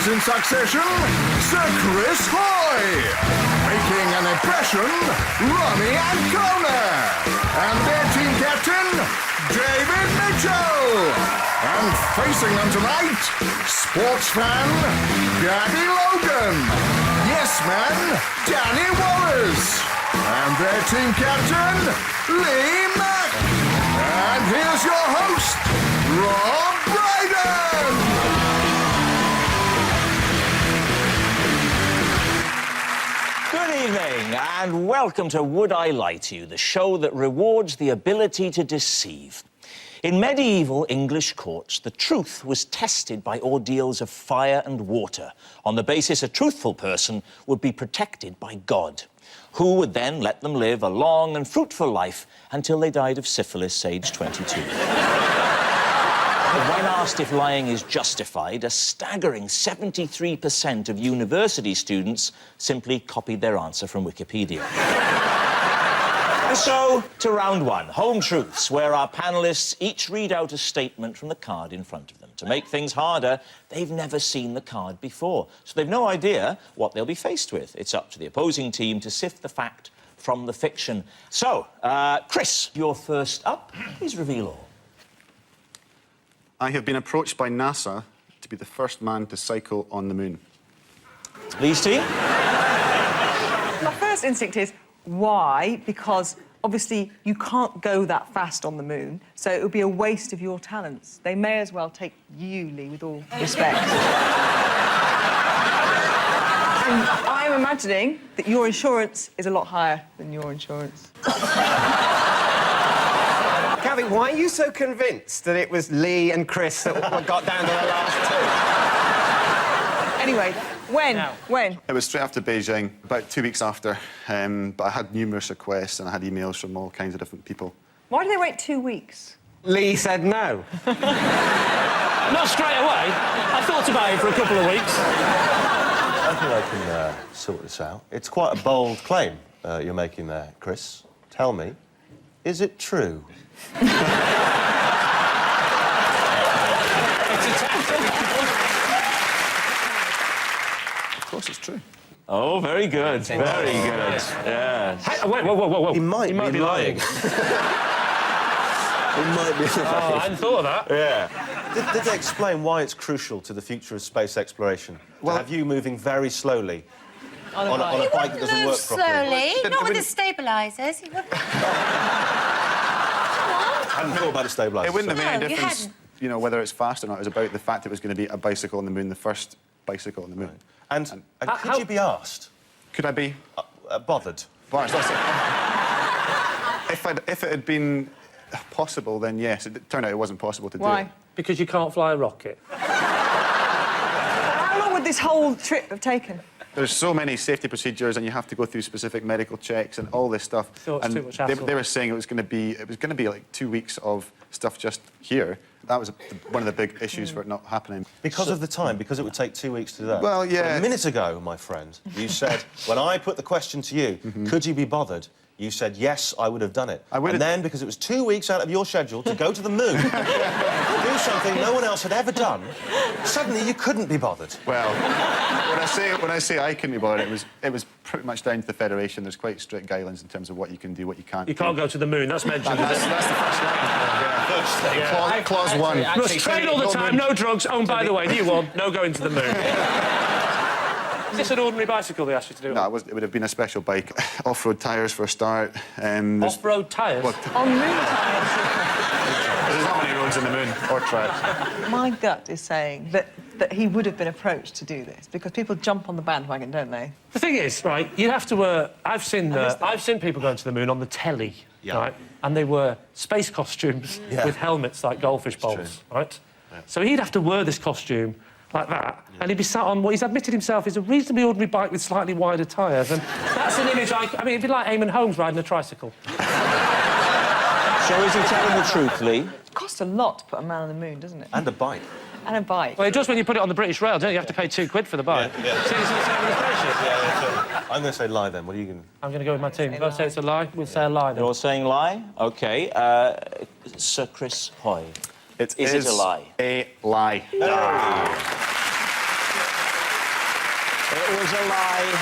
in succession, Sir Chris Hoy. Making an impression, Ronnie Ancona. And their team captain, David Mitchell. And facing them tonight, sports fan, Gabby Logan. Yes man, Danny Wallace. And their team captain, Lee Mack. And here's your host, Rob Brydon. Good evening and welcome to Would I Lie to You, the show that rewards the ability to deceive. In medieval English courts, the truth was tested by ordeals of fire and water. On the basis a truthful person would be protected by God, who would then let them live a long and fruitful life until they died of syphilis, aged 22. When asked if lying is justified, a staggering 73% of university students simply copied their answer from Wikipedia. So, to round one, Home Truths, where our panellists each read out a statement from the card in front of them. To make things harder, they've never seen the card before, so they've no idea what they'll be faced with. It's up to the opposing team to sift the fact from the fiction. So, Chris, you're first up. Please reveal all. I have been approached by NASA to be the first man to cycle on the moon. Lee's team? My first instinct is, why? Because, obviously, you can't go that fast on the moon, so it would be a waste of your talents. They may as well take you, Lee, with all respect. And I'm imagining that your insurance is a lot higher than your insurance. Gabby, why are you so convinced that it was Lee and Chris that got down to the last two? Anyway, when? It was straight after Beijing, about 2 weeks after, but I had numerous requests and I had emails from all kinds of different people. Why did they wait 2 weeks? Lee said no. Not straight away. I thought about it for a couple of weeks. I think I can sort this out. It's quite a bold claim you're making there, Chris. Tell me, is it true? It's a Of course it's true. Oh, very good, very good. Yes. Hey, wait, whoa. He might be lying. He might be lying. Oh, I hadn't thought of that. Yeah. Did they explain why it's crucial to the future of space exploration? Well, to have you moving very slowly on a He bike that wouldn't doesn't move work properly? slowly, not with the stabilisers. He wouldn't. I hadn't thought about a stabiliser. It wouldn't have made No, any you difference, hadn't. you know, whether it's fast or not. It was about the fact it was going to be a bicycle on the moon, the first bicycle on the moon. And could you be asked? Could I be? Bothered? Well, if it had been possible, then yes. It turned out it wasn't possible to do it. Why? Because you can't fly a rocket. How long would this whole trip have taken? There's so many safety procedures, and you have to go through specific medical checks and all this stuff. So it's and too much hassle. they were saying it was going to be like 2 weeks of stuff just here. That was one of the big issues for it not happening. Because of the time, because it would take 2 weeks to do that. Well, yeah. But a minute ago, my friend, you said, when I put the question to you, could you be bothered? You said, yes, I would have done it. I would and have... then, because it was 2 weeks out of your schedule to go to the moon, do something no one else had ever done, suddenly you couldn't be bothered. Well, when I say I couldn't be bothered, it was pretty much down to the Federation. There's quite strict guidelines in terms of what you can do, what you can't You do. can't go to the moon, that's mentioned. That's the first line. Yeah. Clause 1. Must train all the time, no drugs. Oh, and by the way, new one, no going to the moon. Is this an ordinary bicycle they asked you to do? No, it would have been a special bike. Off-road tyres for a start. Off-road tyres? On moon times. There's not many roads in the moon or tracks. My gut is saying that he would have been approached to do this, because people jump on the bandwagon, don't they? The thing is, right, you have to I've seen people going to the moon on the telly, right? And they wear space costumes with helmets like goldfish bowls, right? Yeah. So he'd have to wear this costume like that, and he'd be sat on what he's admitted himself is a reasonably ordinary bike with slightly wider tyres, and that's an image I mean, it'd be like Eamon Holmes riding a tricycle. So is he telling the truth, Lee? It costs a lot to put a man on the moon, doesn't it? And a bike. And a bike. Well, it does when you put it on the British Rail, don't you? You have to pay £2 for the bike. Yeah. See, it's the same with the spaceship. I'm going to say lie then. What are you going to... I'm going to go with my team. If I say it's a lie, we'll say a lie then. You're saying lie? OK. Sir Chris Hoy. Is it a lie? A lie. It was a lie.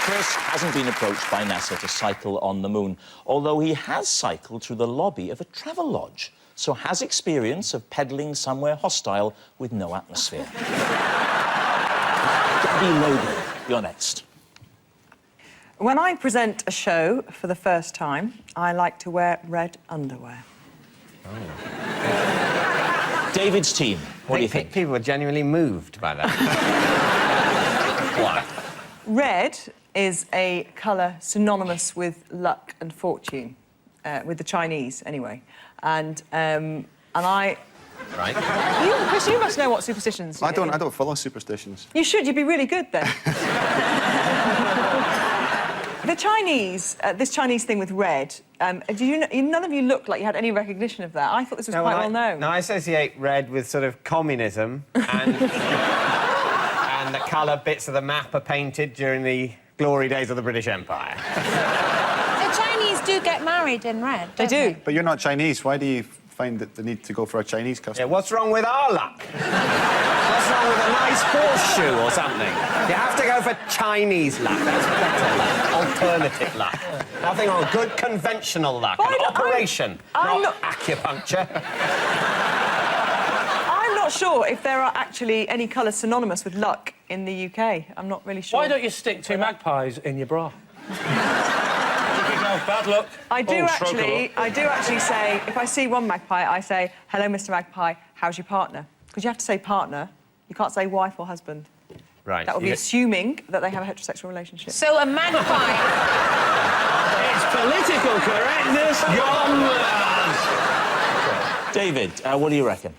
Chris hasn't been approached by NASA to cycle on the moon, although he has cycled through the lobby of a travel lodge, so has experience of pedalling somewhere hostile with no atmosphere. Gabby Logan, you're next. When I present a show for the first time, I like to wear red underwear. David's team, what do you think? People are genuinely moved by that. Why? Red is a colour synonymous with luck and fortune, with the Chinese, anyway. And I... Right. Chris, you must know what superstitions... I don't follow superstitions. You should. You'd be really good, then. The Chinese, this Chinese thing with red, do you know, none of you looked like you had any recognition of that. I thought this was quite well known. No, I associate red with sort of communism and, and the colour bits of the map are painted during the glory days of the British Empire. The Chinese do get married in red, They don't do. But you're not Chinese. Why do you find the need to go for a Chinese Yeah, custom? what's wrong with our luck? What's wrong with a nice horseshoe or something? You have to go for Chinese luck. That's better luck. Alternative luck. Nothing on good conventional luck. An operation, not acupuncture. I'm not sure if there are actually any colours synonymous with luck in the UK. I'm not really sure. Why don't you stick two magpies in your bra? Bad luck. I do actually say, if I see one magpie, I say, hello, Mr. Magpie, how's your partner? Because you have to say partner. You can't say wife or husband. Right. That would be assuming that they have a heterosexual relationship. So a magpie... It's political correctness gone mad. David, what do you reckon?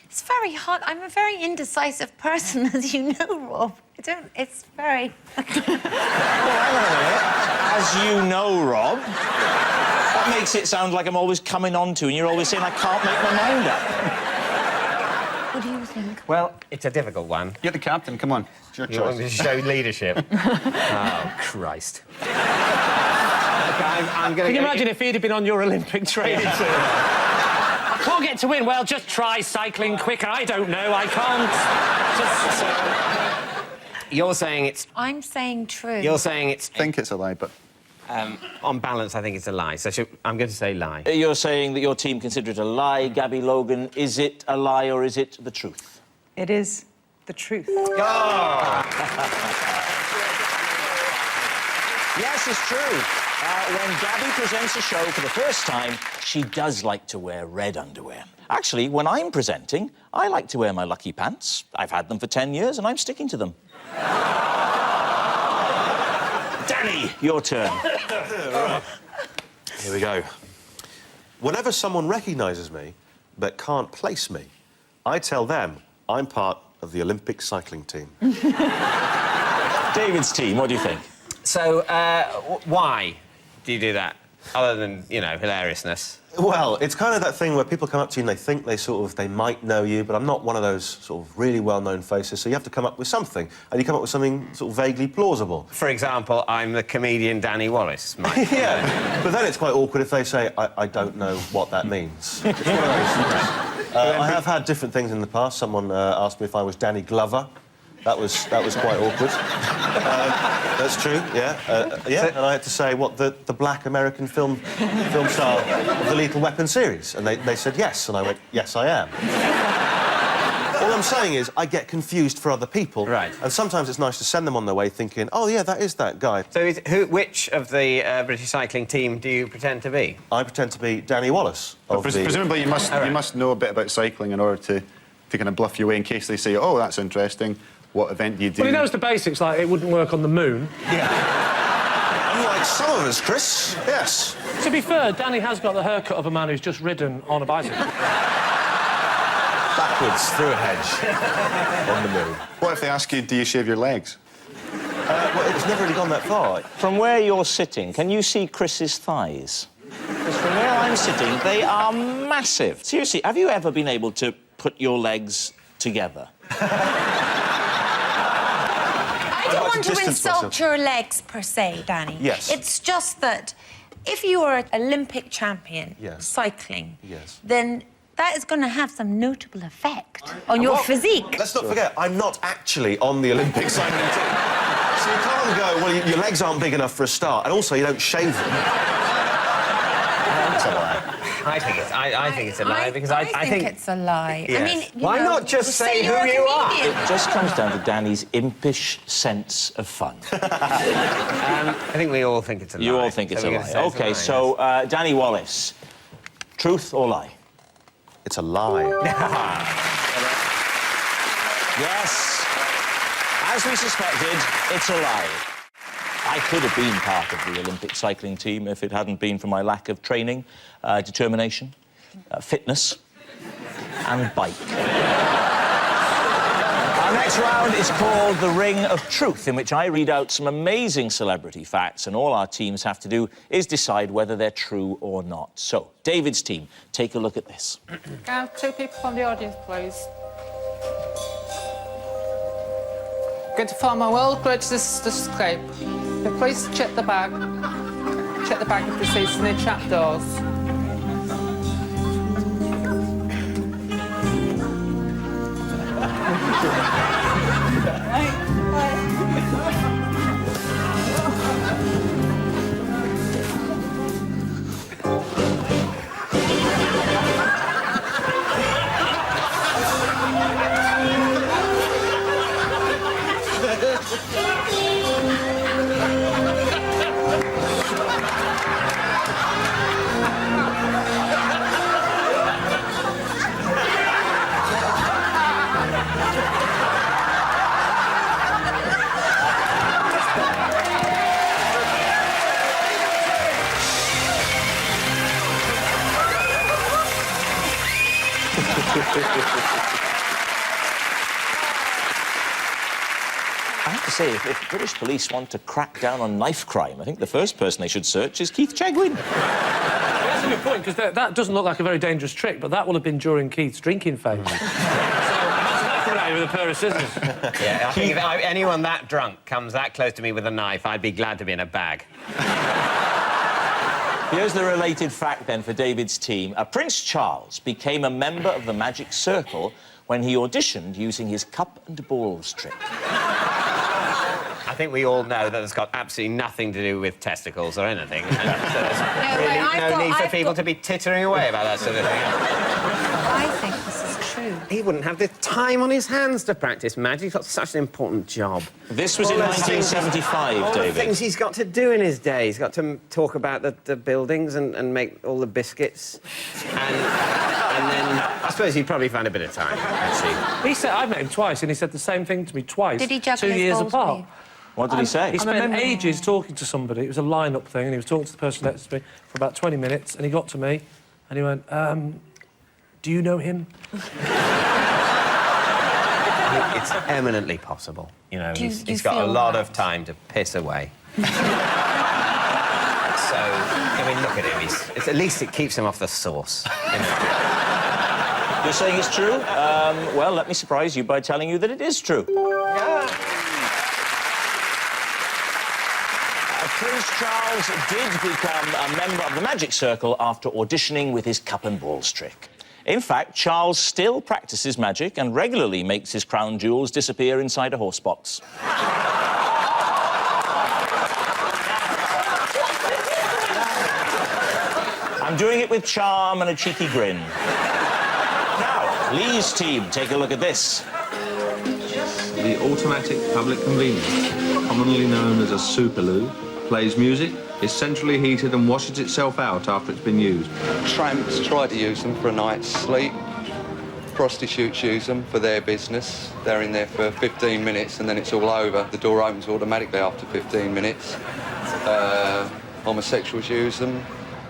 It's very hard. I'm a very indecisive person, as you know, Rob. It's very... As you know, Rob, that makes it sound like I'm always coming on to and you're always saying I can't make my mind up. What do you think? Well, it's a difficult one. You're the captain. Come on. It's your You want me to choice. show leadership? Oh, Christ. I'm going Can you imagine if he'd have been on your Olympic training team? I can't get to win. Well, just try cycling quicker. I don't know. I can't. Just... You're saying it's... I'm saying true. You're saying it's... I think it's a lie, but... on balance, I think it's a lie. So I'm going to say lie. You're saying that your team consider it a lie, Gabby Logan. Is it a lie or is it the truth? It is the truth. Yes, it's true. When Gabby presents a show for the first time, she does like to wear red underwear. Actually, when I'm presenting, I like to wear my lucky pants. I've had them for 10 years and I'm sticking to them. Danny, your turn. Here we go. Whenever someone recognises me but can't place me, I tell them I'm part of the Olympic cycling team. David's team, what do you think? So, why do you do that? Other than, you know, hilariousness. Well, it's kind of that thing where people come up to you and they think they might know you, but I'm not one of those sort of really well-known faces, so you have to come up with something, and you come up with something sort of vaguely plausible. For example, I'm the comedian Danny Wallace. Yeah, but then it's quite awkward if they say, I don't know what that means. It's one of those things. I have had different things in the past. Someone asked me if I was Danny Glover. That was quite awkward. That's true, yeah. And I had to say, what, the black American film star of the Lethal Weapon series? And they said yes, and I went, yes, I am. All I'm saying is, I get confused for other people. Right. And sometimes it's nice to send them on their way thinking, oh, yeah, that is that guy. So which of the British cycling team do you pretend to be? I pretend to be Danny Wallace. Presumably you must know a bit about cycling in order to kind of bluff your way in case they say, oh, that's interesting. What event do you do? Well, he knows the basics, like it wouldn't work on the moon. Yeah. Unlike some of us, Chris, yes. To be fair, Danny has got the haircut of a man who's just ridden on a bicycle. Backwards, through a hedge, on the moon. What if they ask you, do you shave your legs? Well, it's never really gone that far. From where you're sitting, can you see Chris's thighs? Because from where I'm sitting, they are massive. Seriously, have you ever been able to put your legs together? I don't want to insult your legs, per se, Danny. Yes. It's just that if you are an Olympic champion Yes. cycling, Yes. then that is going to have some notable effect on your physique. Let's not forget, I'm not actually on the Olympic cycling team. So you can't go, well, your legs aren't big enough for a start, and also you don't shave them. It's a lie. I think it's a lie because I think it's a lie. Yes. I mean, why not just say who you are? It just comes down to Danny's impish sense of fun. I think we all think it's a lie. You all think it's a lie. It's OK, a lie, so, Danny Wallace, truth or lie? It's a lie. Yes. As we suspected, it's a lie. I could have been part of the Olympic cycling team if it hadn't been for my lack of training, determination, fitness and bike. Our next round is called The Ring of Truth, in which I read out some amazing celebrity facts, and all our teams have to do is decide whether they're true or not. So, David's team, take a look at this. Can I have 2 people from the audience, please? Going to form a world greatest escape. Please check the bag. Check the bag if you see any trapdoors. I have to say, if British police want to crack down on knife crime, I think the first person they should search is Keith Chegwin. That's a good point, because that doesn't look like a very dangerous trick, but that will have been during Keith's drinking phase. So, imagine that coming at you with a pair of scissors. Yeah, I think if anyone that drunk comes that close to me with a knife, I'd be glad to be in a bag. Here's the related fact, then, for David's team. Prince Charles became a member of the Magic Circle when he auditioned using his cup and balls trick. I think we all know that it's got absolutely nothing to do with testicles or anything. And so there's really no need for people to be tittering away about that sort of thing. I think this is true. He wouldn't have the time on his hands to practice magic. He's got such an important job. This was in 1975, all David. the things he's got to do in his day. He's got to talk about the buildings and make all the biscuits. And then I suppose he'd probably find a bit of time, actually. He said, I met him twice, and he said the same thing to me twice. Did he juggle 2 his years balls apart. with you? What did he say? He spent ages talking to somebody. It was a line-up thing, and he was talking to the person next to me for about 20 minutes, and he got to me, and he went, do you know him? It's eminently possible. You know, Do you he's got a feel lot that? of time to piss away. So, I mean, look at him. At least it keeps him off the sauce. You know? You're saying it's true? Well, let me surprise you by telling you that it is true. Prince Charles did become a member of the Magic Circle after auditioning with his cup and balls trick. In fact, Charles still practices magic and regularly makes his crown jewels disappear inside a horse box. I'm doing it with charm and a cheeky grin. Now, Lee's team, take a look at this. The automatic public convenience, commonly known as a superloo, plays music, is centrally heated and washes itself out after it's been used. Tramps try to use them for a night's sleep. Prostitutes use them for their business. They're in there for 15 minutes and then it's all over. The door opens automatically after 15 minutes. Homosexuals use them.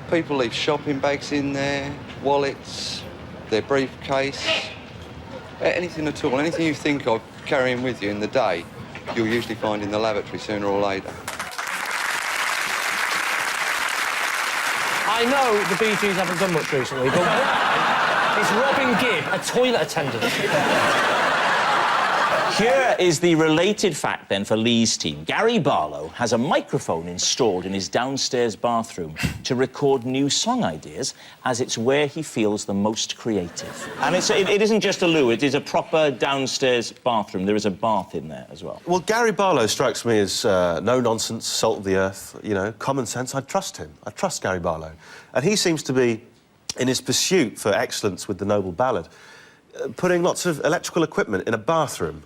People leave shopping bags in there, wallets, their briefcase, anything at all. Anything you think of carrying with you in the day, you'll usually find in the lavatory sooner or later. I know the Bee Gees haven't done much recently, but is Robin Gibb a toilet attendant? Here is the related fact, then, for Lee's team. Gary Barlow has a microphone installed in his downstairs bathroom to record new song ideas, as it's where he feels the most creative. And it isn't just a loo, it is a proper downstairs bathroom. There is a bath in there as well. Well, Gary Barlow strikes me as no-nonsense, salt of the earth, you know, common sense. I trust him. I trust Gary Barlow. And he seems to be, in his pursuit for excellence with the Noble Ballad, putting lots of electrical equipment in a bathroom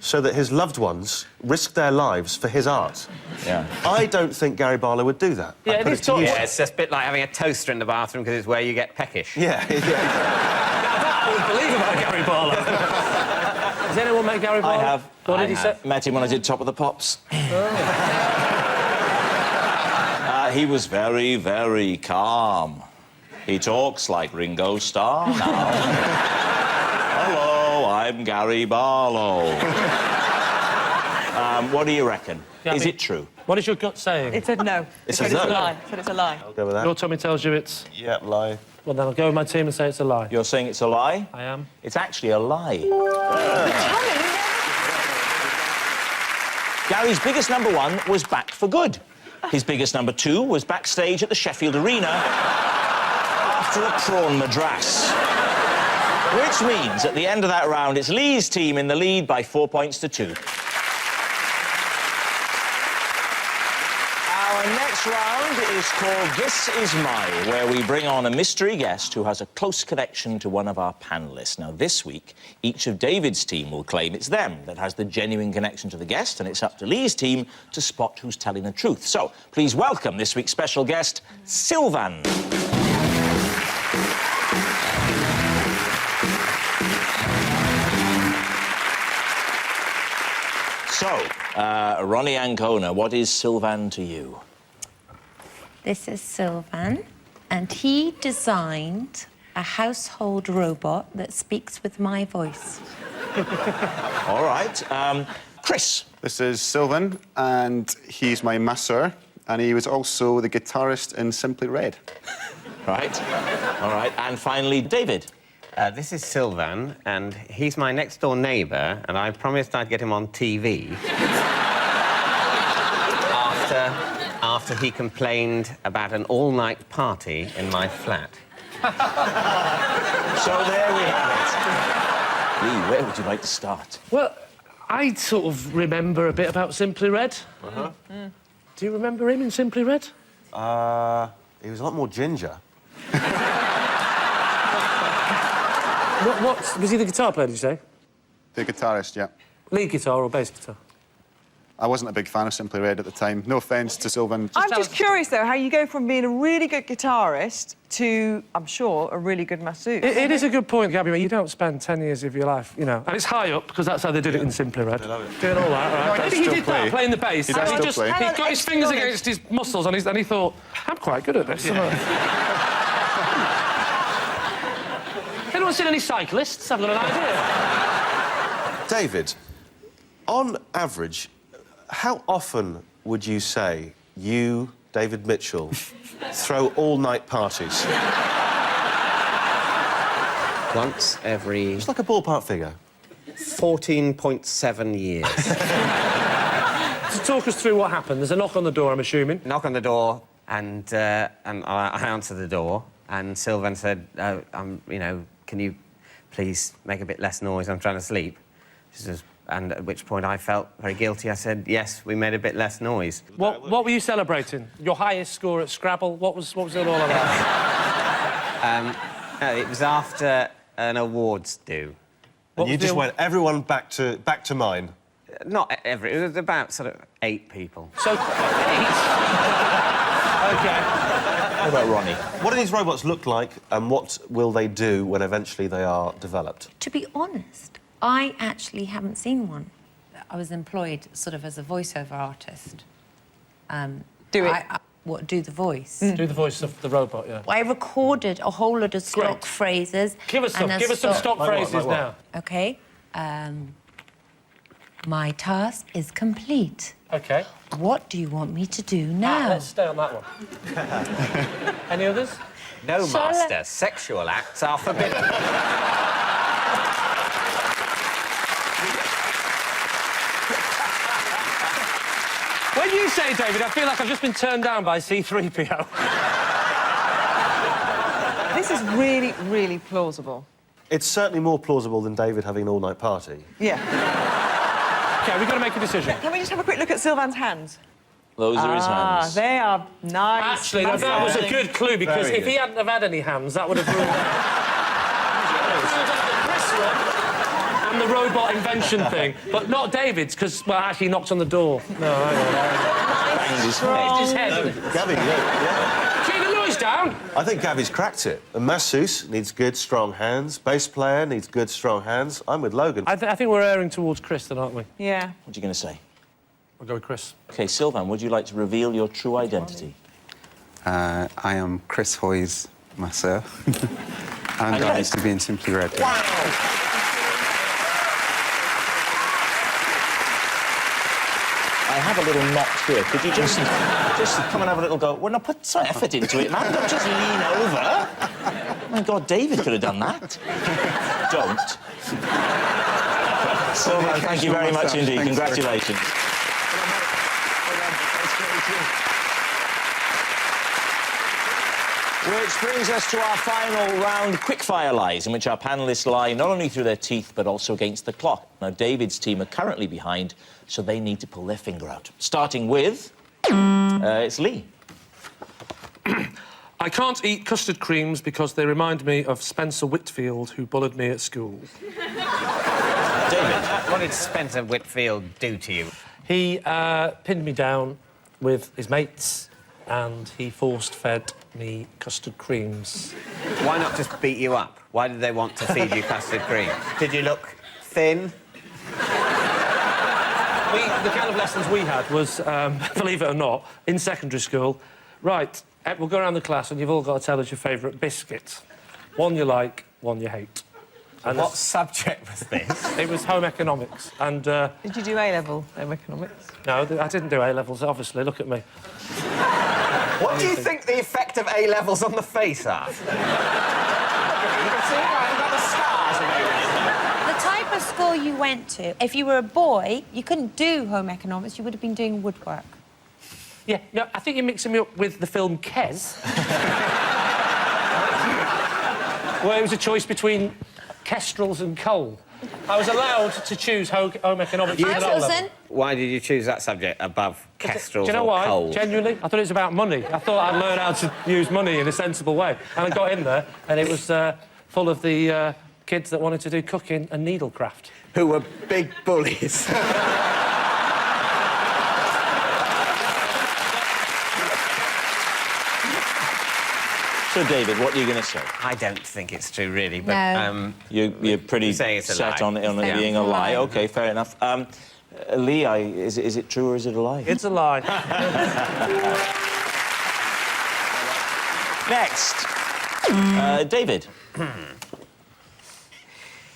so that his loved ones risk their lives for his art. Yeah. I don't think Gary Barlow would do that. Yeah, Yeah, it's just a bit like having a toaster in the bathroom because it's where you get peckish. Yeah. That I would believe about Gary Barlow. Has anyone met Gary Barlow? I have. What did he say? Met him when I did Top of the Pops. He was very, very calm. He talks like Ringo Starr now. Hello, I'm Gary Barlow. What do you reckon? Yeah, Is it true? What is your gut saying? It said no. It said no. it's a lie. It said it's a lie. I'll go with that. Your tummy tells you it's... Yeah, lie. Well, then I'll go with my team and say it's a lie. You're saying it's a lie? I am. It's actually a lie. Gary's biggest number one was Back for Good. His biggest number two was backstage at the Sheffield Arena after a prawn madras. Which means, at the end of that round, it's Lee's team in the lead by 4 points to 2. Our next round is called This Is My, where we bring on a mystery guest who has a close connection to one of our panellists. Now, this week, each of David's team will claim it's them that has the genuine connection to the guest, and it's up to Lee's team to spot who's telling the truth. So, please welcome this week's special guest, Sylvan. So, Ronnie Ancona, what is Sylvan to you? This is Sylvan, and he designed a household robot that speaks with my voice. All right. Chris. This is Sylvan, and he's my masseur, and he was also the guitarist in Simply Red. Right. All right. And finally, David. This is Sylvan, and he's my next-door neighbour, and I promised I'd get him on TV after he complained about an all-night party in my flat. So there we have it. Lee, where would you like to start? Well, I sort of remember a bit about Simply Red. Uh-huh. Do you remember him in Simply Red? He was a lot more ginger. What was he the guitar player, did you say? The guitarist, yeah. Lead guitar or bass guitar? I wasn't a big fan of Simply Red at the time. No offence to Sylvan. I'm just curious, though, how you go from being a really good guitarist to, I'm sure, a really good masseuse. It is a good point, Gabby. You don't spend 10 years of your life, you know. And it's high up, because that's how they did it in Simply Red. Doing all that, right? does Maybe he still did play. that, playing the bass. He does still play. He got his fingers against his muscles, and he thought, I'm quite good at this. Anyone seen any cyclists? I've got an idea. David, on average, how often would you say you, David Mitchell, throw all-night parties? Once every... It's like a ballpark figure. 14.7 years. So talk us through what happened. There's a knock on the door, I'm assuming. Knock on the door, and I answered the door, and Sylvan said, you know, can you please make a bit less noise? I'm trying to sleep. She says, and at which point I felt very guilty. I said, yes, we made a bit less noise. What were you celebrating? Your highest score at Scrabble? What was it all about? It was after an awards due. And you just went, everyone back to mine. Not every... It was about sort of 8 people. So, 8? OK. What about Ronnie? What do these robots look like, and what will they do when eventually they are developed? To be honest, I actually haven't seen one. I was employed sort of as a voiceover artist. Do it. Do the voice? Do the voice of the robot, yeah. I recorded a whole lot of stock Great. phrases. Give us some stock phrases now. OK. My task is complete. OK. What do you want me to do now? Let's stay on that one. Any others? No, Shall I- Master. Sexual acts are forbidden. When you say David, I feel like I've just been turned down by C3PO. This is really, really plausible. It's certainly more plausible than David having an all-night party. Yeah. OK, we've got to make a decision. Can we just have a quick look at Sylvan's hands? Those are his hands. They are nice. Actually, that was a good clue, because if he hadn't have had any hands, that would have ruled out. And the robot invention thing. But not David's, because, well, actually, he knocked on the door. No, Banged his head. Gabby, yeah. Keep the noise down. I think Gabby's cracked it. A masseuse needs good, strong hands. Bass player needs good, strong hands. I'm with Logan. I think we're erring towards Chris, then, aren't we? Yeah. What are you going to say? We'll go with Chris. OK, Sylvan, would you like to reveal your true identity? I am Chris Hoy's masseur. And I used to be in Simply Red. Wow! I have a little knot here. Could you just come and have a little go? Well, no, put some effort into it, man. Don't just lean over. Oh, my God, David could have done that. Don't. Sylvan, thank you very much indeed. Thanks, Congratulations. Which brings us to our final round, quickfire lies, in which our panellists lie not only through their teeth, but also against the clock. Now, David's team are currently behind, so they need to pull their finger out. Starting with... it's Lee. I can't eat custard creams because they remind me of Spencer Whitfield, who bullied me at school. David. What did Spencer Whitfield do to you? He pinned me down with his mates, and he force-fed me custard creams. Why not just beat you up? Why did they want to feed you custard cream? Did you look thin? The kind of lessons we had was, believe it or not, in secondary school, right, we'll go around the class and you've all got to tell us your favourite biscuit. One you like, one you hate. And what subject was this? It was home economics, and... Did you do A-level home economics? No, I didn't do A-levels, obviously. Look at me. What do you think the effect of A-levels on the face are? You can see right about the stars of A-levels. The type of school you went to, if you were a boy, you couldn't do home economics, you would have been doing woodwork. Yeah, no, I think you're mixing me up with the film Kes. Where it was a choice between kestrels and coal. I was allowed to choose home economics. I wasn't. Why did you choose that subject above kestrels Do you know or why? coal? Genuinely, I thought it was about money. I thought I'd learn how to use money in a sensible way. And I got in there, and it was full of the kids that wanted to do cooking and needlecraft. Who were big bullies. So, David, what are you going to say? I don't think it's true, really, but... No. You're pretty it's a set lie. on it being a lie. OK, fair enough. Lee, is it true or is it a lie? It's a lie. Next. David.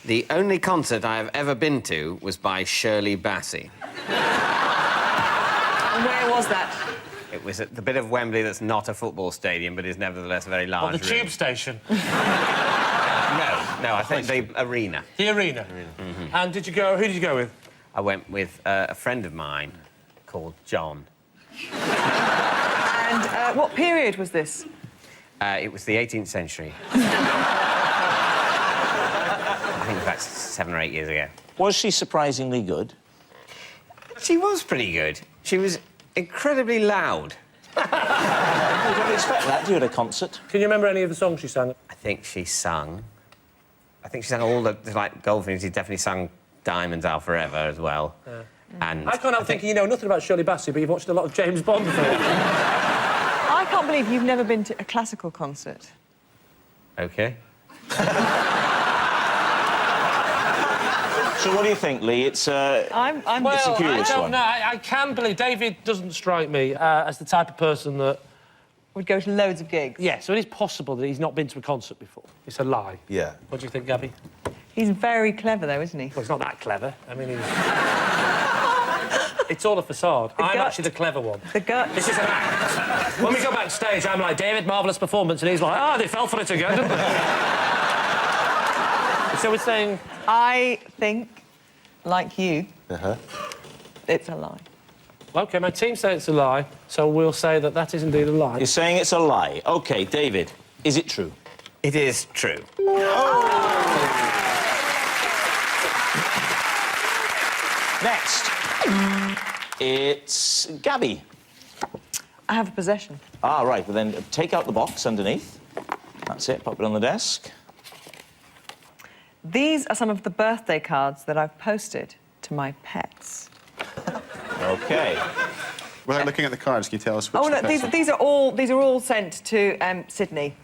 The only concert I have ever been to was by Shirley Bassey. And where was that? It was at the bit of Wembley that's not a football stadium, but is nevertheless a very large On the room. tube station. No, I think the arena. The arena. Mm-hmm. And who did you go with? I went with a friend of mine called John. And what period was this? It was the 18th century. I think about 7 or 8 years ago. Was she surprisingly good? She was pretty good. She was incredibly loud. You don't expect that, do you, at a concert? Can you remember any of the songs she sang? I think she sang all the like Goldfinch. She definitely sang Diamonds Are Forever as well. And I can't help thinking you know nothing about Shirley Bassey, but you've watched a lot of James Bond films. I can't believe you've never been to a classical concert. OK. So what do you think, Lee? It's I'm it's a curious I don't one. know. I can believe David doesn't strike me as the type of person that would go to loads of gigs. Yeah, so it is possible that he's not been to a concert before. It's a lie. Yeah. What do you think, Gabby? He's very clever, though, isn't he? Well, he's not that clever. I mean, it's all a facade. I'm actually the clever one. The gut. This is an act. When we go backstage, I'm like, David, marvellous performance, and he's like, they fell for it again, didn't they? So we're saying... I think, like you, it's a lie. OK, my team say it's a lie, so we'll say that that is indeed a lie. You're saying it's a lie. OK, David, is it true? It is true. Next, it's Gabby. I have a possession. Ah, right. Well, then take out the box underneath. That's it. Pop it on the desk. These are some of the birthday cards that I've posted to my pets. OK. Without looking at the cards, can you tell us which Oh, look, the pets are? these are all sent to Sydney.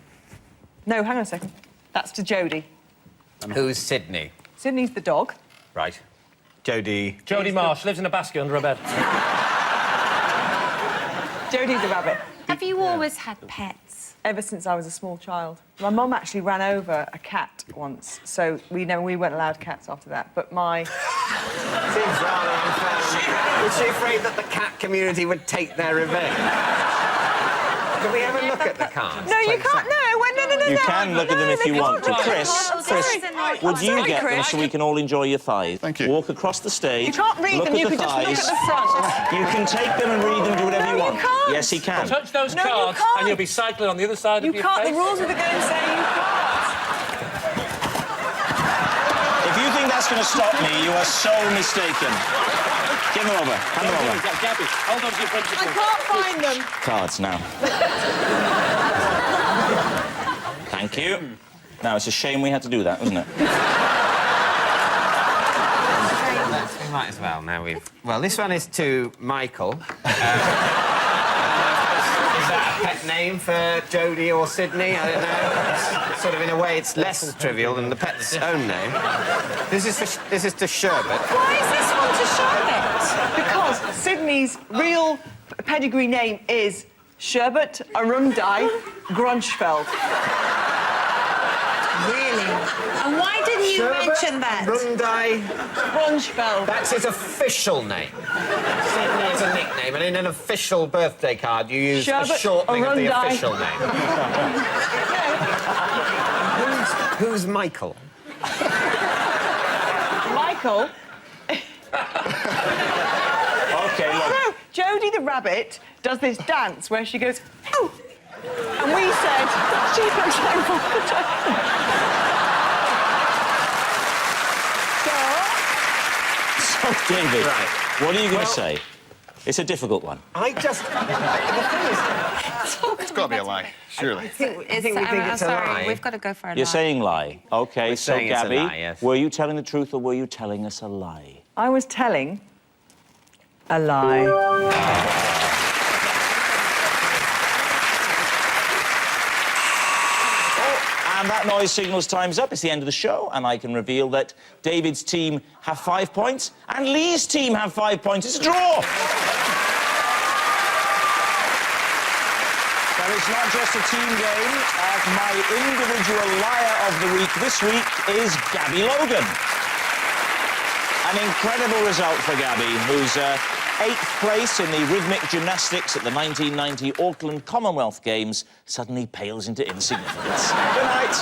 No, hang on a second. That's to Jodie. Who's Sydney? Sydney's the dog. Right. Jodie. Jodie Marsh lives in a basket under a bed. Jodie's the rabbit. Have you always had pets? Ever since I was a small child. My mum actually ran over a cat once, so we weren't allowed cats after that. But my... Seems rather unfair. Was she afraid that the cat community would take their revenge? Can we have a look at the cards? No, you can't. No. You can look at them if you want to. Chris, would you get them Chris. so we can all enjoy your thighs? Thank you. Walk across the stage. You can't read look them, at you the can just thighs. look at the front. You can take them and read them, do whatever No, you you want. can't. Yes, he can. Touch those No, you cards, can't. and you'll be cycling on the other side You of your can't. face. The rules of the game say you can't. If you think that's going to stop me, you are so mistaken. Give them over. Hand them over. Gabby, hold on to your I principles. can't find them. Cards now. Thank you. Now, it's a shame we had to do that, wasn't it? We might as well, now we've... Well, this one is to Michael. Is that a pet name for Jodie or Sydney? I don't know. Sort of, in a way, it's less trivial than the pet's own name. This is to Sherbet. Why is this one to Sherbet? Because Sydney's real pedigree name is Sherbet Arundai Grunchfeld. Really? And why didn't you mention that? Rundai. Grunchfeld. That's his official name. Sydney is a nickname, and in an official birthday card, you use a Sherbet shortening of the Arundai. official name. Who's Michael? Michael. OK, look. No, Jodie the rabbit does this dance where she goes, oh! And we said, she looks like So, David, what are you going to say? It's a difficult one. I just... It's got to be a lie, surely. I think we think it's a lie. We've got to go for a lie. You're saying lie. OK, so, saying it's a Gabby, lie, yes. were you telling the truth or were you telling us a lie? I was telling a lie. And that noise signals time's up. It's the end of the show, and I can reveal that David's team have 5 points and Lee's team have 5 points. It's a draw. But it's not just a team game. My individual liar of the week this week is Gabby Logan. An incredible result for Gabby, who's 8th place in the rhythmic gymnastics at the 1990 Auckland Commonwealth Games suddenly pales into insignificance. Good night.